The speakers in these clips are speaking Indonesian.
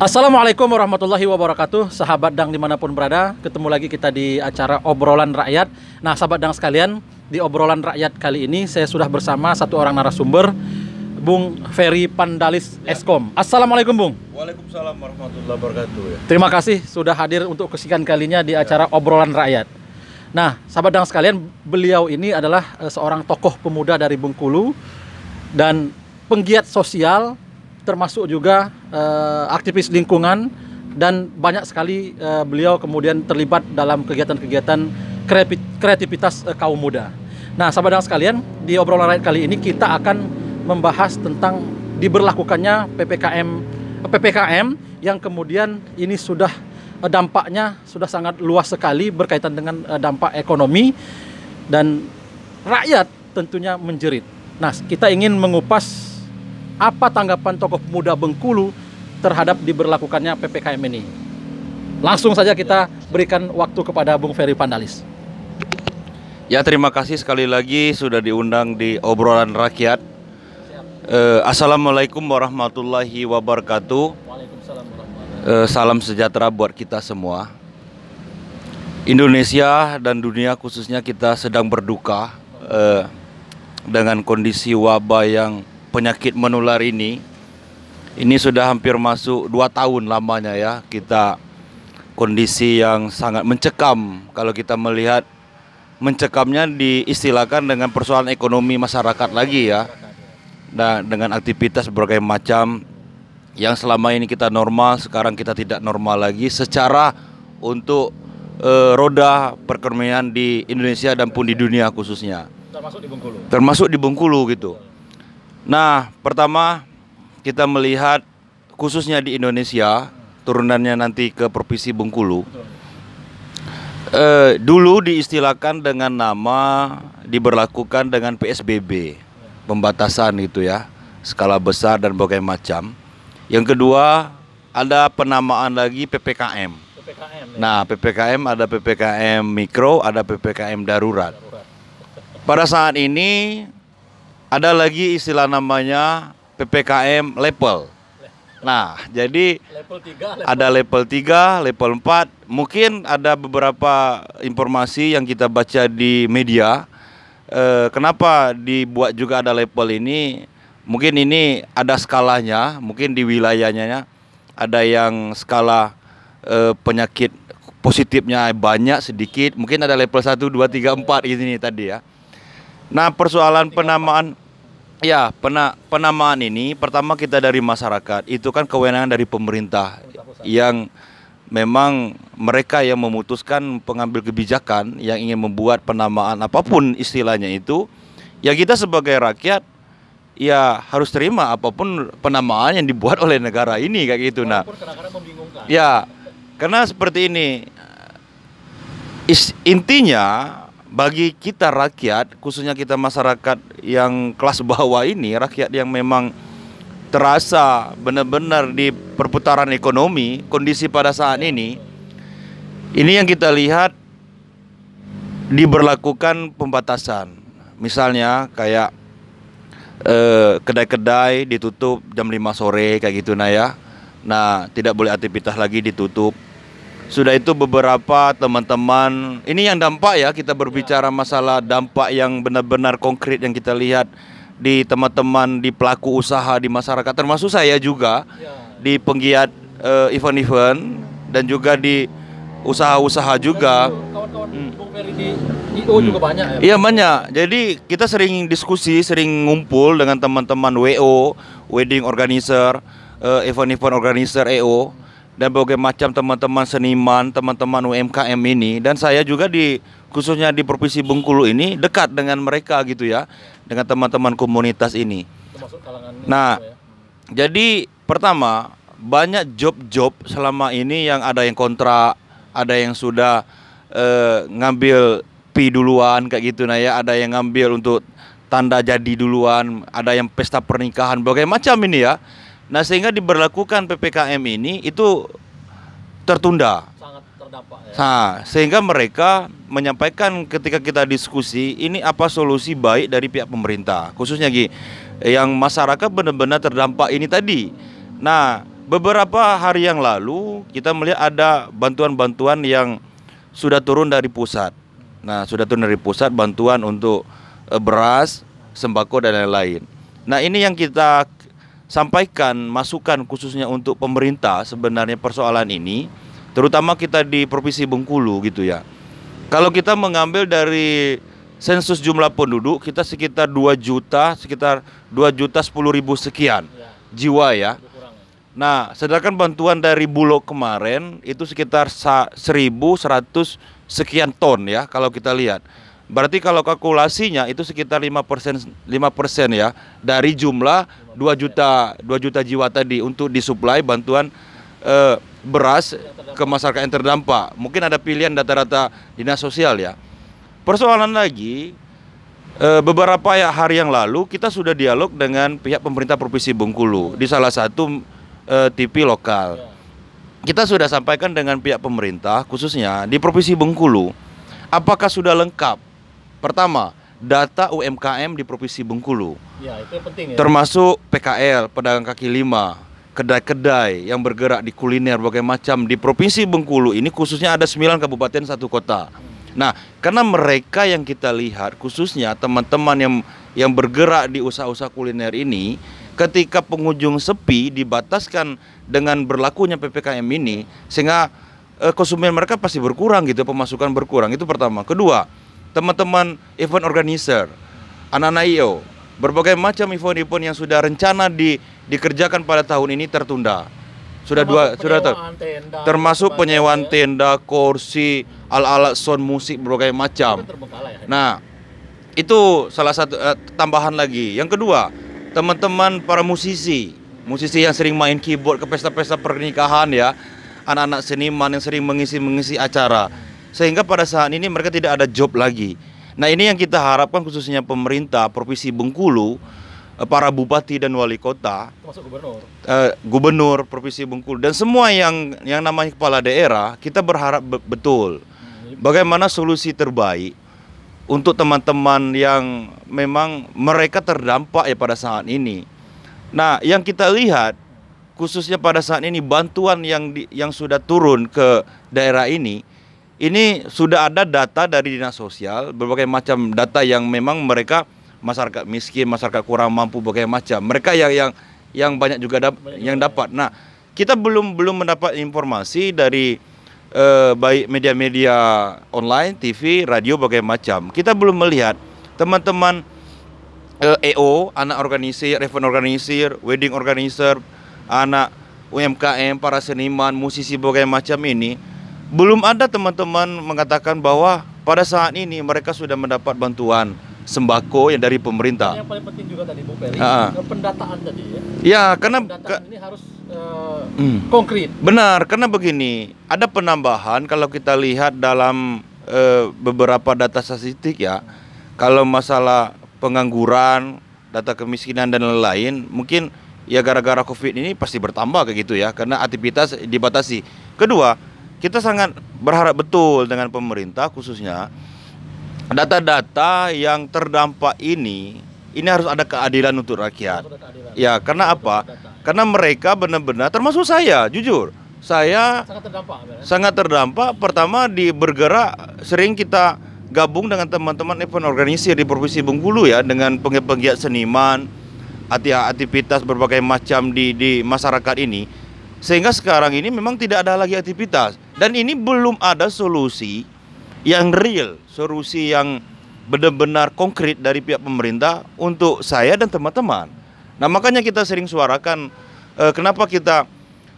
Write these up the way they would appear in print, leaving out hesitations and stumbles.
Assalamualaikum warahmatullahi wabarakatuh, sahabat Dang dimanapun berada. Ketemu lagi kita di acara Obrolan Rakyat. Nah, sahabat Dang sekalian, di Obrolan Rakyat kali ini saya sudah bersama satu orang narasumber, Bung Ferry Pandalis Eskom. Assalamualaikum, Bung. Waalaikumsalam warahmatullahi wabarakatuh. Terima kasih sudah hadir untuk kesekian kalinya di acara Obrolan Rakyat. Nah, sahabat Dang sekalian, beliau ini adalah seorang tokoh pemuda dari Bengkulu dan penggiat sosial, termasuk juga aktivis lingkungan, dan banyak sekali beliau kemudian terlibat dalam kegiatan-kegiatan kreativitas kaum muda. Nah, sahabat dan sekalian, di obrolan rakyat kali ini kita akan membahas tentang diberlakukannya PPKM yang kemudian ini sudah dampaknya sudah sangat luas sekali berkaitan dengan dampak ekonomi, dan rakyat tentunya menjerit. Nah, kita ingin mengupas apa tanggapan tokoh pemuda Bengkulu terhadap diberlakukannya PPKM ini. Langsung saja kita berikan waktu kepada Bung Ferry Pandalis. Ya, terima kasih sekali lagi sudah diundang di Obrolan Rakyat. Assalamualaikum warahmatullahi wabarakatuh. Waalaikumsalam warahmatullahi. Salam sejahtera buat kita semua. Indonesia dan dunia khususnya kita sedang berduka dengan kondisi wabah yang penyakit menular ini sudah hampir masuk 2 tahun lamanya ya. Kita kondisi yang sangat mencekam. Kalau kita melihat mencekamnya diistilahkan dengan persoalan ekonomi masyarakat lagi ya. Nah, dengan aktivitas berbagai macam yang selama ini kita normal, sekarang kita tidak normal lagi secara untuk roda perekonomian di Indonesia dan pun di dunia khususnya. Termasuk di Bengkulu. Termasuk di Bengkulu gitu. Nah, pertama kita melihat khususnya di Indonesia, turunannya nanti ke Provinsi Bengkulu. Dulu diistilahkan dengan nama diberlakukan dengan PSBB, pembatasan gitu ya, skala besar dan berbagai macam. Yang kedua ada penamaan lagi PPKM. Nah, PPKM ada PPKM mikro, ada PPKM darurat. Pada saat ini ada lagi istilah namanya PPKM level. Nah, jadi ada level 3, level 4. Mungkin ada beberapa informasi yang kita baca di media. Kenapa dibuat juga ada level ini? Mungkin ini ada skalanya, mungkin di wilayahnya ada yang skala penyakit positifnya banyak, sedikit. Mungkin ada level 1, 2, 3, 4 ini tadi ya. Nah, persoalan penamaan penamaan ini pertama kita dari masyarakat, itu kan kewenangan dari pemerintah yang memang mereka yang memutuskan pengambil kebijakan yang ingin membuat penamaan apapun istilahnya itu. Ya, kita sebagai rakyat ya harus terima apapun penamaan yang dibuat oleh negara ini kayak gitu. Nah, ya karena seperti ini intinya bagi kita rakyat, khususnya kita masyarakat yang kelas bawah ini, rakyat yang memang terasa benar-benar di perputaran ekonomi, kondisi pada saat ini yang kita lihat diberlakukan pembatasan. Misalnya kayak kedai-kedai ditutup jam 5 sore kayak gitu ya. Nah, tidak boleh aktivitas lagi, ditutup. Sudah itu beberapa teman-teman, ini yang dampak ya, kita berbicara masalah dampak yang benar-benar konkret yang kita lihat di teman-teman, di pelaku usaha, di masyarakat, termasuk saya juga di penggiat event-event dan juga di usaha-usaha juga. Kawan-kawan Bung Ferry di IO juga banyak ya? Iya, banyak. Jadi kita sering diskusi, sering ngumpul dengan teman-teman WO, wedding organizer, event-event organizer EO, dan berbagai macam teman-teman seniman, teman-teman UMKM ini. Dan saya juga khususnya di Provinsi Bengkulu ini dekat dengan mereka gitu ya, dengan teman-teman komunitas ini. Nah, jadi pertama banyak job-job selama ini yang ada yang kontrak, ada yang sudah ngambil P duluan kayak gitu ya, ada yang ngambil untuk tanda jadi duluan, ada yang pesta pernikahan, berbagai macam ini ya. Nah, sehingga diberlakukan PPKM ini itu tertunda. Sangat terdampak ya. Nah, sehingga mereka menyampaikan ketika kita diskusi, ini apa solusi baik dari pihak pemerintah, khususnya yang masyarakat benar-benar terdampak ini tadi. Nah, beberapa hari yang lalu kita melihat ada bantuan-bantuan yang sudah turun dari pusat. Nah, sudah turun dari pusat bantuan untuk beras, sembako dan lain-lain. Nah, ini yang kita sampaikan masukan khususnya untuk pemerintah sebenarnya persoalan ini, terutama kita di Provinsi Bengkulu gitu ya. Kalau kita mengambil dari sensus jumlah penduduk, kita sekitar 2 juta, sekitar 2.010.000 sekian jiwa ya. Nah, sedangkan bantuan dari Bulog kemarin itu sekitar 1.100 sekian ton ya kalau kita lihat. Berarti kalau kalkulasinya itu sekitar 5% ya dari jumlah 2 juta jiwa tadi untuk disuplai bantuan beras ke masyarakat yang terdampak. Mungkin ada pilihan data-data dinas sosial ya. Persoalan lagi, beberapa hari yang lalu kita sudah dialog dengan pihak pemerintah Provinsi Bengkulu di salah satu TV lokal. Kita sudah sampaikan dengan pihak pemerintah khususnya di Provinsi Bengkulu, apakah sudah lengkap? Pertama, data UMKM di Provinsi Bengkulu. Ya, itu yang penting ya. Termasuk PKL, pedagang kaki lima, kedai-kedai yang bergerak di kuliner berbagai macam di Provinsi Bengkulu ini khususnya ada 9 kabupaten 1 kota. Nah, karena mereka yang kita lihat khususnya teman-teman yang bergerak di usaha-usaha kuliner ini, ketika pengunjung sepi dibataskan dengan berlakunya PPKM ini, sehingga konsumen mereka pasti berkurang gitu, pemasukan berkurang. Itu pertama. Kedua, teman-teman event organizer, anak-anak IO, berbagai macam event-event yang sudah rencana dikerjakan pada tahun ini tertunda. Termasuk penyewaan tenda, kursi, alat-alat sound musik berbagai macam. Nah, itu salah satu tambahan lagi. Yang kedua, teman-teman para musisi yang sering main keyboard ke pesta-pesta pernikahan ya, anak-anak seniman yang sering mengisi acara. Sehingga pada saat ini mereka tidak ada job lagi. Nah, ini yang kita harapkan khususnya pemerintah Provinsi Bengkulu, para bupati dan wali kota, termasuk gubernur Provinsi Bengkulu dan semua yang namanya kepala daerah, kita berharap betul bagaimana solusi terbaik untuk teman-teman yang memang mereka terdampak ya pada saat ini. Nah, yang kita lihat khususnya pada saat ini bantuan yang sudah turun ke daerah ini sudah ada data dari dinas sosial, berbagai macam data yang memang mereka masyarakat miskin, masyarakat kurang mampu, berbagai macam. Mereka yang banyak juga yang dapat. Nah, kita belum mendapat informasi dari baik media-media online, TV, radio, berbagai macam. Kita belum melihat teman-teman EO, anak organisir, event organisir, wedding organizer, anak UMKM, para seniman, musisi, berbagai macam ini. Belum ada teman-teman mengatakan bahwa pada saat ini mereka sudah mendapat bantuan sembako yang dari pemerintah. Yang paling penting juga tadi Bu Peri, pendataan tadi ya. Ya, karena pendataan ini harus konkret. Benar, karena begini, ada penambahan kalau kita lihat dalam beberapa data statistik ya. Kalau masalah pengangguran, data kemiskinan dan lain-lain, mungkin ya gara-gara Covid ini pasti bertambah kayak gitu ya, karena aktivitas dibatasi. Kedua, kita sangat berharap betul dengan pemerintah khususnya data-data yang terdampak ini harus ada keadilan untuk rakyat. Ya, karena apa? Karena mereka benar-benar, termasuk saya, jujur, saya sangat terdampak. Pertama bergerak, sering kita gabung dengan teman-teman event organisir di Provinsi Bengkulu ya, dengan penggiat seniman, aktivitas berbagai macam di masyarakat ini. Sehingga sekarang ini memang tidak ada lagi aktivitas. Dan ini belum ada solusi yang real, solusi yang benar-benar konkret dari pihak pemerintah untuk saya dan teman-teman. Nah, makanya kita sering suarakan, kenapa kita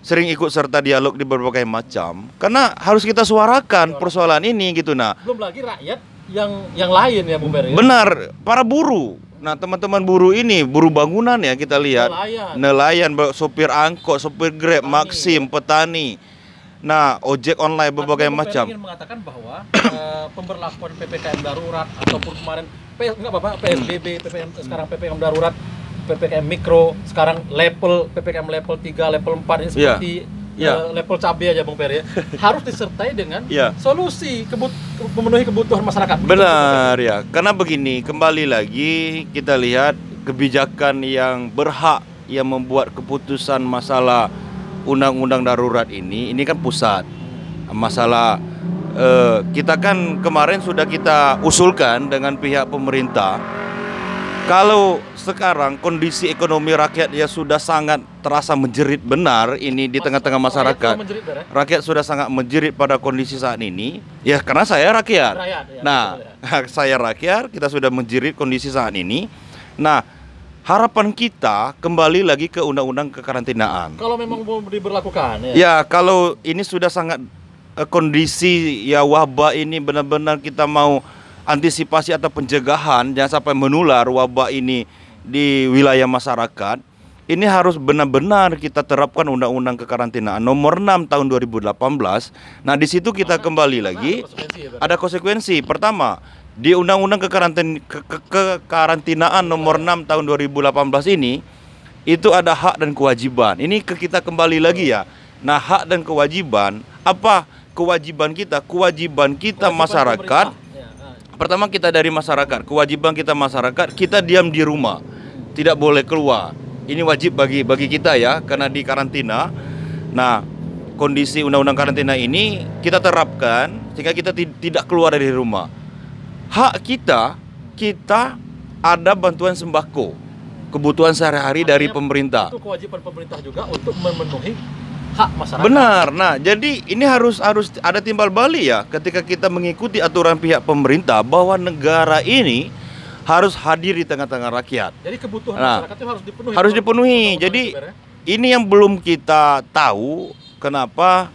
sering ikut serta dialog di berbagai macam, karena harus kita suarakan persoalan ini gitu. Nah, belum lagi rakyat yang lain ya Bu Peri. Benar, para buruh. Nah, teman-teman buruh ini, buruh bangunan ya kita lihat, nelayan, sopir angkot, sopir Grab, Maxim, petani. Nah, ojek online berbagai macam. Ingin mengatakan bahwa pemberlakuan PPKM darurat ataupun kemarin PSBB, sekarang PPKM darurat, PPKM mikro, sekarang PPKM level 3, level 4 ini seperti level cabai aja Bung Peri ya. Harus disertai dengan solusi memenuhi kebutuhan masyarakat. Benar ya. Karena begini, kembali lagi kita lihat kebijakan yang berhak yang membuat keputusan masalah undang-undang darurat ini kan pusat. Masalah kita kan kemarin sudah kita usulkan dengan pihak pemerintah. Kalau sekarang kondisi ekonomi rakyat ya sudah sangat terasa menjerit benar ini di tengah-tengah masyarakat. Rakyat sudah sangat menjerit pada kondisi saat ini. Ya karena saya rakyat. Nah, saya rakyat, kita sudah menjerit kondisi saat ini. Nah, harapan kita kembali lagi ke undang-undang kekarantinaan. Kalau memang mau diberlakukan ya. Ya, kalau ini sudah sangat kondisi ya wabah ini benar-benar kita mau antisipasi atau pencegahan jangan sampai menular wabah ini di wilayah masyarakat, ini harus benar-benar kita terapkan undang-undang kekarantinaan nomor 6 tahun 2018. Nah, di situ kita kembali lagi ada konsekuensi. Pertama, di undang-undang kekarantinaan nomor 6 tahun 2018 ini itu ada hak dan kewajiban. Ini kita kembali lagi ya. Nah, hak dan kewajiban, apa kewajiban kita? Kewajiban kita masyarakat. Pertama kita dari masyarakat, kewajiban kita masyarakat, kita diam di rumah, tidak boleh keluar. Ini wajib bagi kita ya, karena di karantina. Nah, kondisi undang-undang karantina ini kita terapkan sehingga kita tidak keluar dari rumah. Hak kita ada bantuan sembako, kebutuhan sehari-hari dari pemerintah. Itu kewajiban pemerintah juga untuk memenuhi hak masyarakat. Benar. Nah, jadi ini harus ada timbal balik ya ketika kita mengikuti aturan pihak pemerintah bahwa negara ini harus hadir di tengah-tengah rakyat. Jadi kebutuhan masyarakat itu harus dipenuhi. Harus dipenuhi. Jadi ini yang belum kita tahu kenapa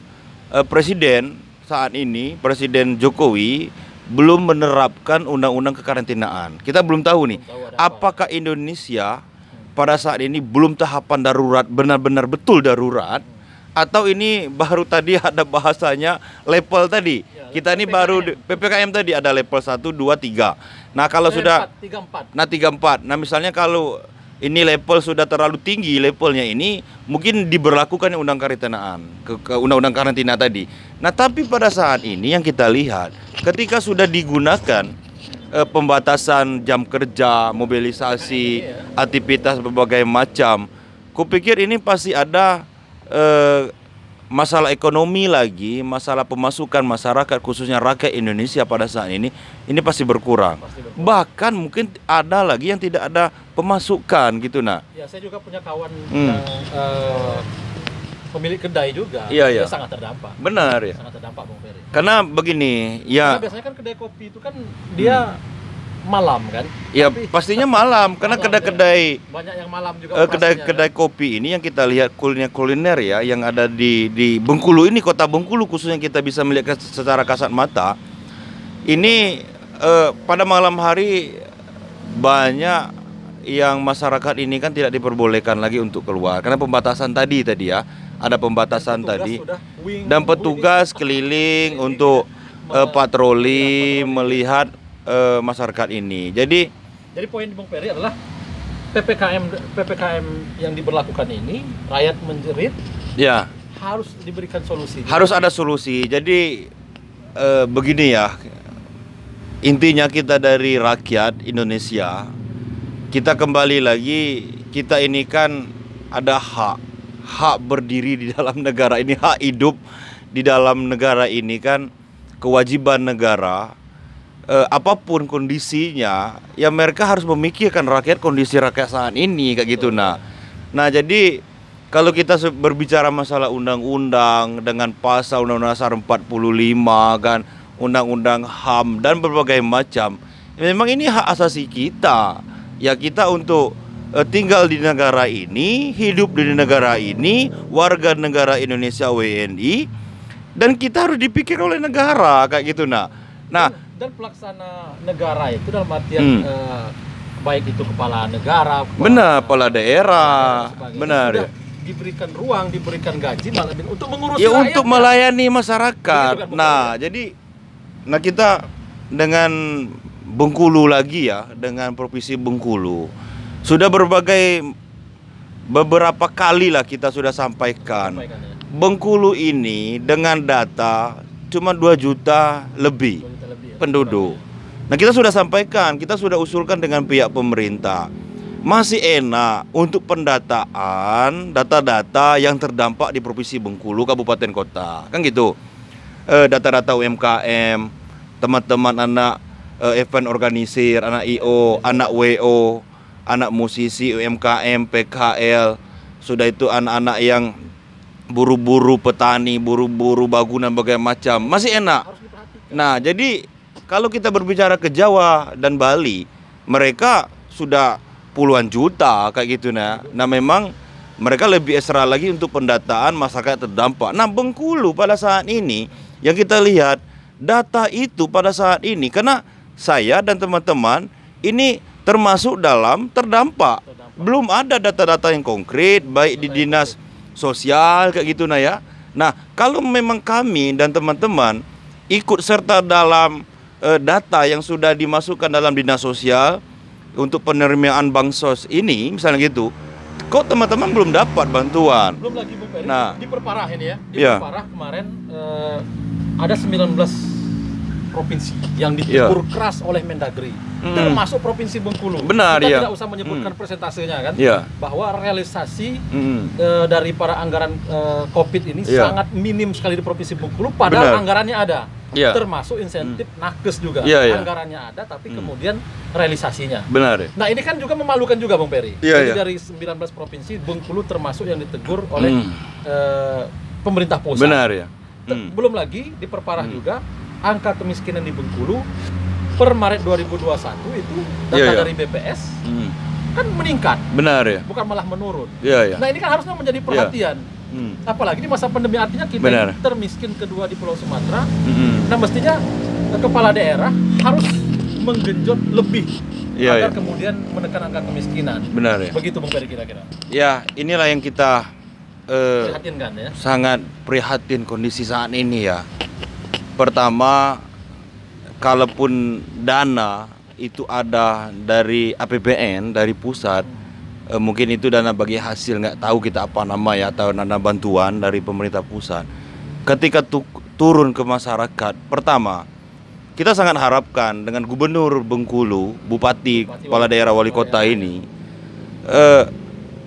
Presiden saat ini, Presiden Jokowi belum menerapkan undang-undang kekarantinaan. Kita belum tahu nih, apakah Indonesia pada saat ini belum tahapan darurat, benar-benar betul darurat, atau ini baru tadi ada bahasanya level tadi. Kita ini baru PPKM tadi ada level 1, 2, 3. Nah, kalau sudah 3, 4. Nah, 3, 4. Nah, misalnya kalau ini level sudah terlalu tinggi levelnya ini, mungkin diberlakukan undang karantinaan, ke undang-undang karantina tadi. Nah, tapi pada saat ini yang kita lihat ketika sudah digunakan pembatasan jam kerja, mobilisasi, aktivitas berbagai macam, kupikir ini pasti ada masalah ekonomi lagi, masalah pemasukan masyarakat khususnya rakyat Indonesia pada saat ini pasti berkurang. Bahkan mungkin ada lagi yang tidak ada pemasukan gitu. Nah, ya saya juga punya kawan yang pemilik kedai juga, dia sangat terdampak. Benar ya. Sangat terdampak, Bung Ferry. Karena begini, ya. Karena biasanya kan kedai kopi itu kan dia malam kan? Ya pastinya malam karena kedai-kedai banyak yang malam juga. Kedai-kedai kopi ini yang kita lihat kuliner ya yang ada di Bengkulu ini, kota Bengkulu khususnya, kita bisa melihat secara kasat mata. Ini pada malam hari banyak yang masyarakat ini kan tidak diperbolehkan lagi untuk keluar karena pembatasan tadi ya. Ada pembatasan tadi dan petugas keliling untuk patroli melihat masyarakat ini. Jadi poin Bung Ferry adalah PPKM yang diberlakukan ini rakyat menjerit. Ya. Harus diberikan solusi. Harus ada solusi. Jadi begini ya. Intinya kita dari rakyat Indonesia, kita kembali lagi, kita ini kan ada hak berdiri di dalam negara ini, hak hidup di dalam negara ini kan kewajiban negara. Apapun kondisinya, ya mereka harus memikirkan rakyat, kondisi rakyat saat ini kayak gitu. Nah, jadi kalau kita berbicara masalah undang-undang dengan pasal Undang-Undang Dasar 45 kan, undang-undang HAM dan berbagai macam, memang ini hak asasi kita. Ya kita untuk tinggal di negara ini, hidup di negara ini, warga negara Indonesia WNI, dan kita harus dipikir oleh negara kayak gitu. Nah, dan pelaksana negara itu dalam artian baik itu kepala negara, kepala daerah, benar ya. Diberikan ruang, diberikan gaji malah untuk mengurus ya, untuk melayani masyarakat. Nah, jadi kita dengan Bengkulu lagi ya, dengan Provinsi Bengkulu sudah beberapa kali lah kita sudah sampaikan ya. Bengkulu ini dengan data cuma 2 juta lebih penduduk. Nah, kita sudah sampaikan, kita sudah usulkan dengan pihak pemerintah. masih enak untuk pendataan data-data yang terdampak di Provinsi Bengkulu, kabupaten kota. Kan gitu. Data-data UMKM, teman-teman anak event organisir, anak IO, anak WO, anak musisi UMKM, PKL, sudah itu anak-anak yang buru-buru petani, buru-buru bangunan berbagai macam, masih enak. Nah, jadi kalau kita berbicara ke Jawa dan Bali, mereka sudah puluhan juta kayak gitu nah. Nah, memang mereka lebih ekstra lagi untuk pendataan masyarakat terdampak. Nah, Bengkulu pada saat ini yang kita lihat data itu pada saat ini, karena saya dan teman-teman ini termasuk dalam terdampak. Belum ada data-data yang konkret baik di dinas sosial kayak gitu nah ya. Nah, kalau memang kami dan teman-teman ikut serta dalam data yang sudah dimasukkan dalam dinas sosial untuk penerimaan bansos ini misalnya gitu, kok teman-teman belum dapat bantuan? Belum lagi Bung Peri, Nah, diperparah ini ya. Iya. Diperparah kemarin ada 19 provinsi yang ditegur keras oleh Mendagri, termasuk Provinsi Bengkulu. Benar, Kita ya. tidak usah menyebutkan persentasenya kan, Iya. bahwa realisasi dari para anggaran COVID ini Iya. sangat minim sekali di Provinsi Bengkulu, padahal Benar. anggarannya ada. Iya. Termasuk insentif nakes juga. Iya, iya. Anggarannya ada, tapi kemudian realisasinya. Benar ya? Nah, ini kan juga memalukan juga Bang Peri. Iya, Jadi iya. dari 19 provinsi, Bengkulu termasuk yang ditegur oleh pemerintah pusat. Benar ya? Belum lagi diperparah juga angka kemiskinan di Bengkulu per Maret 2021 itu data Iya, iya. dari BPS kan meningkat, Benar ya? bukan malah menurun. Iya ya. Nah, ini kan harusnya menjadi perhatian. Apalagi di masa pandemi, artinya kita Benar. ini termiskin kedua di Pulau Sumatera. Nah, mestinya kepala daerah harus menggenjot lebih Iya, agar iya. kemudian menekan angka kemiskinan. Benar ya? Begitu Bung Peri kira-kira. Ya, inilah yang kita Prihatinkan ya. sangat prihatin kondisi saat ini ya. Pertama, kalaupun dana itu ada dari APBN, dari pusat, mungkin itu dana bagi hasil, nggak tahu kita apa nama ya, atau dana bantuan dari pemerintah pusat. Ketika turun ke masyarakat, pertama kita sangat harapkan dengan Gubernur Bengkulu, Bupati, Kepala Daerah, Wali Kota ini,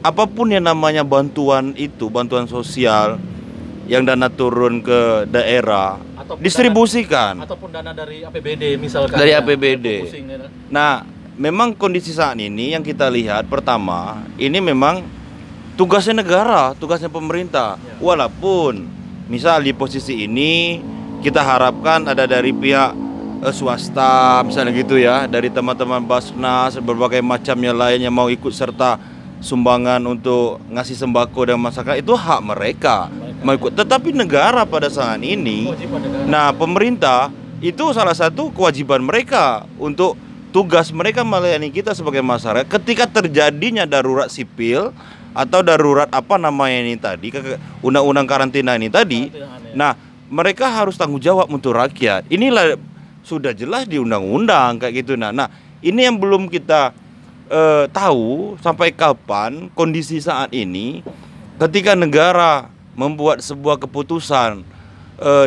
apapun yang namanya bantuan itu, bantuan sosial yang dana turun ke daerah, Ataupun distribusikan. Ataupun dana dari APBD misalkan. Dari ya. APBD. Pusing, ya. Nah, memang kondisi saat ini yang kita lihat, pertama, ini memang tugasnya negara, tugasnya pemerintah. Ya. Walaupun misal di posisi ini kita harapkan ada dari pihak swasta, misalnya gitu ya, dari teman-teman Basnas, berbagai macam yang lain yang mau ikut serta sumbangan untuk ngasih sembako dan masyarakat, itu hak mereka mau ikut. Tetapi negara pada saat ini, Kewajiban negara. nah pemerintah itu salah satu kewajiban mereka untuk tugas mereka melayani kita sebagai masyarakat ketika terjadinya darurat sipil atau darurat apa namanya ini tadi, undang-undang karantina ini tadi. Nah, mereka harus tanggung jawab untuk rakyat. Inilah sudah jelas di undang-undang kayak gitu. Nah, ini yang belum kita tahu sampai kapan kondisi saat ini ketika negara membuat sebuah keputusan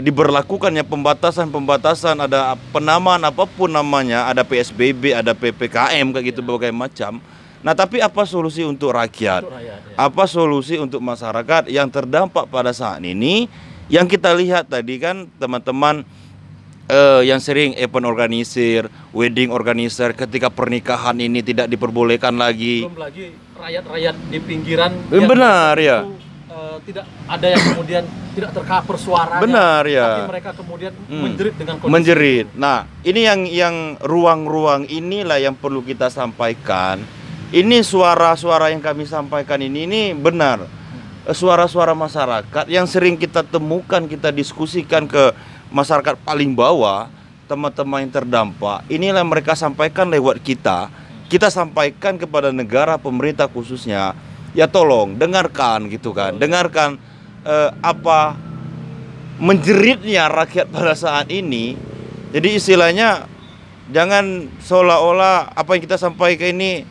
diberlakukannya pembatasan, ada penamaan apapun namanya, ada PSBB, ada PPKM kayak gitu berbagai macam. Nah, tapi apa solusi untuk rakyat? Apa solusi untuk masyarakat yang terdampak pada saat ini? Yang kita lihat tadi kan teman-teman yang sering event organisir, wedding organizer, ketika pernikahan ini tidak diperbolehkan lagi. Belum lagi rakyat-rakyat di pinggiran. Benar ya. Tidak ada yang kemudian tidak tercover suaranya. Benar ya. Tapi mereka kemudian menjerit dengan kondisi. Menjerit. Nah, ini yang ruang-ruang inilah yang perlu kita sampaikan. Ini suara-suara yang kami sampaikan ini benar. Suara-suara masyarakat yang sering kita temukan, kita diskusikan ke masyarakat paling bawah, teman-teman yang terdampak. Inilah mereka sampaikan lewat kita. Kita sampaikan kepada negara, pemerintah khususnya. Ya tolong dengarkan gitu kan. Dengarkan apa menjeritnya rakyat pada saat ini. Jadi istilahnya jangan seolah-olah apa yang kita sampaikan ini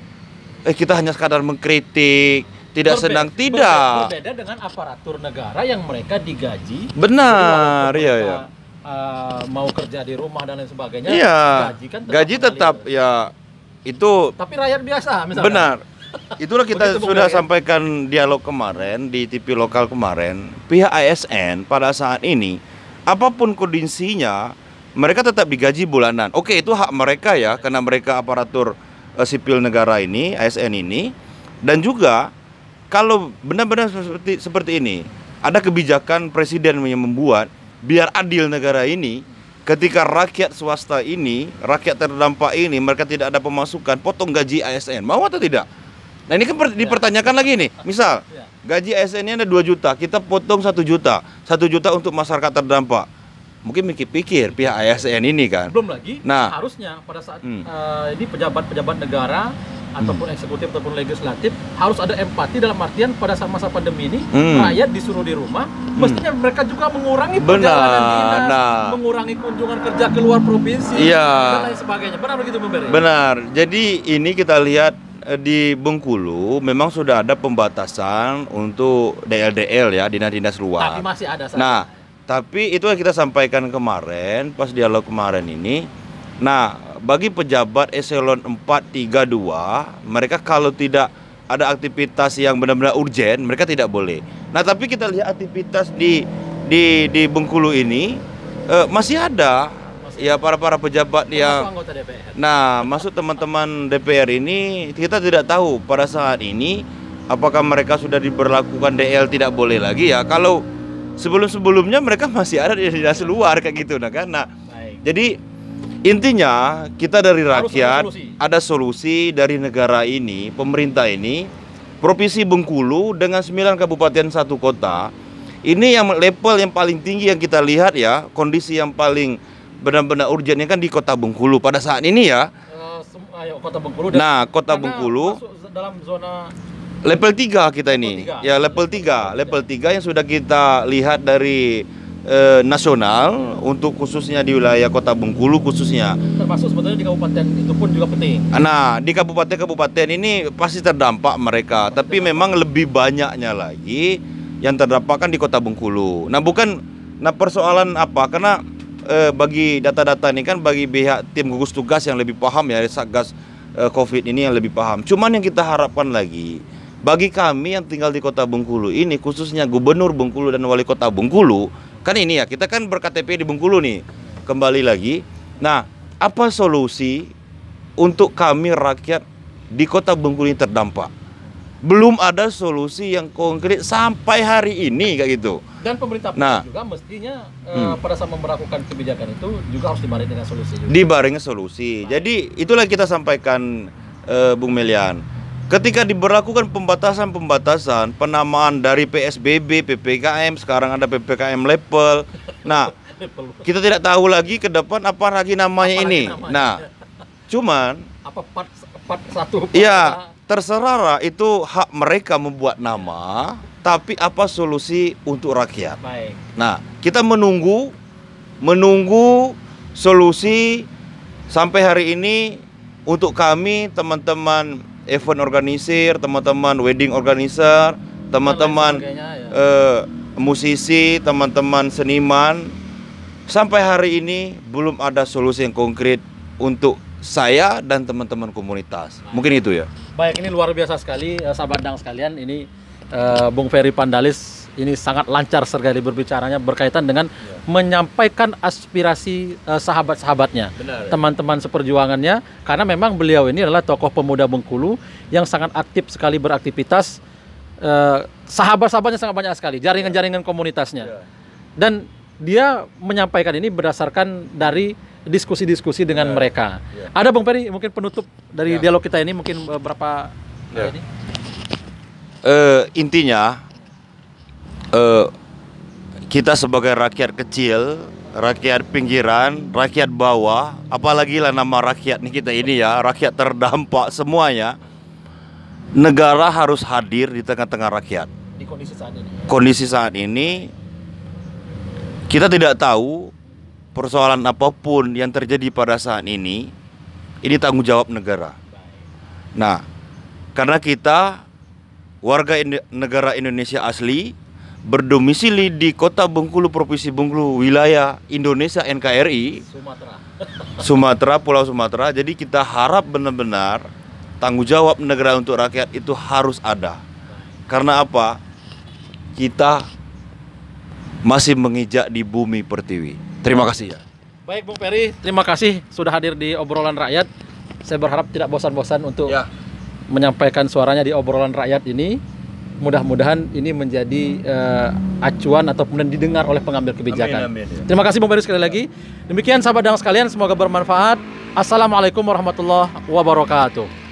kita hanya sekadar mengkritik, tidak senang, tidak. Berbeda dengan aparatur negara yang mereka digaji. Benar, ya. Mau kerja di rumah dan lain sebagainya. Iya. Gaji kan gaji tetap mengalir. Ya itu. Tapi rakyat biasa misalnya. Benar. Itulah kita Begitu, Bung sudah Ferry, ya? sampaikan dialog kemarin di TV lokal kemarin. Pihak ASN pada saat ini, apapun kondisinya, mereka tetap digaji bulanan. Oke, itu hak mereka ya, karena mereka aparatur sipil negara ini, ASN ini. Dan juga kalau benar-benar seperti ini, ada kebijakan presiden yang membuat biar adil negara ini. Ketika rakyat swasta ini, rakyat terdampak ini, mereka tidak ada pemasukan, potong gaji ASN. Mau atau tidak? Nah ini kan dipertanyakan lagi nih. Misal, gaji ASN-nya ada 2 juta, kita potong 1 juta. 1 juta untuk masyarakat terdampak. Mungkin pikir-pikir pihak ASN ini kan. Belum lagi, Nah, harusnya pada saat ini pejabat-pejabat negara ataupun eksekutif ataupun legislatif harus ada empati dalam artian pada saat masa pandemi ini rakyat disuruh di rumah, mestinya mereka juga mengurangi perjalanan dinas, mengurangi kunjungan kerja ke luar provinsi dan lain sebagainya. Benar begitu, Bung Ferry? Benar. Jadi ini kita lihat di Bengkulu memang sudah ada pembatasan untuk DL-DL ya, dinas-dinas luar. Tapi masih ada saja. Nah, tapi itu yang kita sampaikan kemarin pas dialog kemarin ini. Nah, bagi pejabat eselon 4, 3, 2, mereka kalau tidak ada aktivitas yang benar-benar urgen, mereka tidak boleh. Nah, tapi kita lihat aktivitas di Bengkulu ini masih ada ya para pejabat yang anggota DPR. Nah, maksud teman-teman DPR ini kita tidak tahu pada saat ini apakah mereka sudah diberlakukan DL tidak boleh lagi ya. Kalau sebelum-sebelumnya mereka masih ada di dinas luar kayak gitu nah. Jadi intinya kita dari rakyat ada solusi dari negara ini, pemerintah ini, Provinsi Bengkulu dengan 9 kabupaten 1 kota. Ini yang level yang paling tinggi yang kita lihat ya, kondisi yang paling benar-benar urgennya kan di Kota Bengkulu pada saat ini ya. Kota Bengkulu. Nah, Kota Bengkulu masuk dalam zona level 3 kita ini. Level 3. Ya, level 3 yang sudah kita lihat dari nasional untuk khususnya di wilayah Kota Bengkulu khususnya. Termasuk sebetulnya di kabupaten itu pun juga penting. Nah, di kabupaten-kabupaten ini pasti terdampak mereka, tapi memang lebih banyaknya lagi yang terdampak kan di Kota Bengkulu. Nah persoalan apa? Karena bagi data-data ini kan bagi pihak tim gugus tugas yang lebih paham ya, Satgas Covid ini yang lebih paham. Cuman yang kita harapkan lagi bagi kami yang tinggal di Kota Bengkulu ini, khususnya Gubernur Bengkulu dan Wali Kota Bengkulu, kan ini ya, kita kan berKTP di Bengkulu nih, kembali lagi. Nah, apa solusi untuk kami rakyat di Kota Bengkulu ini terdampak? Belum ada solusi yang konkret sampai hari ini kayak gitu. Dan pemerintah pusat juga mestinya pada saat memberlakukan kebijakan itu juga harus dibarengi dengan solusi juga. Dibarengi solusi. Jadi itulah kita sampaikan Bung Melian. Ketika diberlakukan pembatasan, penamaan dari PSBB, PPKM, sekarang ada PPKM level. Nah, kita tidak tahu lagi ke depan apa lagi namanya ini. Nah, cuman apa part 1? Ya, terserah itu hak mereka membuat nama, tapi apa solusi untuk rakyat. Baik. Nah, kita menunggu solusi sampai hari ini untuk kami teman-teman event organisir, teman-teman wedding organizer, teman-teman musisi, teman-teman seniman, sampai hari ini belum ada solusi yang konkret untuk saya dan teman-teman komunitas. Mungkin itu ya. Baik, ini luar biasa sekali sahabat dang sekalian. Ini Bung Ferry Pandalis ini sangat lancar sekali berbicaranya berkaitan dengan menyampaikan aspirasi sahabat-sahabatnya, teman-teman seperjuangannya, karena memang beliau ini adalah tokoh pemuda Bengkulu yang sangat aktif sekali beraktivitas. Sahabat-sahabatnya sangat banyak sekali, jaringan-jaringan komunitasnya. Dan dia menyampaikan ini berdasarkan dari diskusi-diskusi dengan mereka. Ada Bung Ferry mungkin penutup dari dialog kita ini mungkin beberapa ini. Intinya kita sebagai rakyat kecil, rakyat pinggiran, rakyat bawah, apalagi lah nama rakyat nih kita ini ya, rakyat terdampak semuanya, negara harus hadir di tengah-tengah rakyat. Di kondisi saat ini. Kondisi saat ini kita tidak tahu persoalan apapun yang terjadi pada saat ini tanggung jawab negara. Nah, karena kita warga negara Indonesia asli berdomisili di Kota Bengkulu, Provinsi Bengkulu, wilayah Indonesia NKRI, Sumatera, Pulau Sumatera. Jadi kita harap benar-benar tanggung jawab negara untuk rakyat itu harus ada. Karena apa? Kita masih menginjak di bumi pertiwi. Terima kasih ya. Baik Bung Peri, terima kasih sudah hadir di obrolan rakyat. Saya berharap tidak bosan-bosan untuk menyampaikan suaranya di obrolan rakyat ini. Mudah-mudahan ini menjadi acuan atau kemudian didengar oleh pengambil kebijakan. Amin, ya. Terima kasih Bung Peri sekali lagi. Demikian sahabat dan sekalian, semoga bermanfaat. Assalamualaikum warahmatullahi wabarakatuh.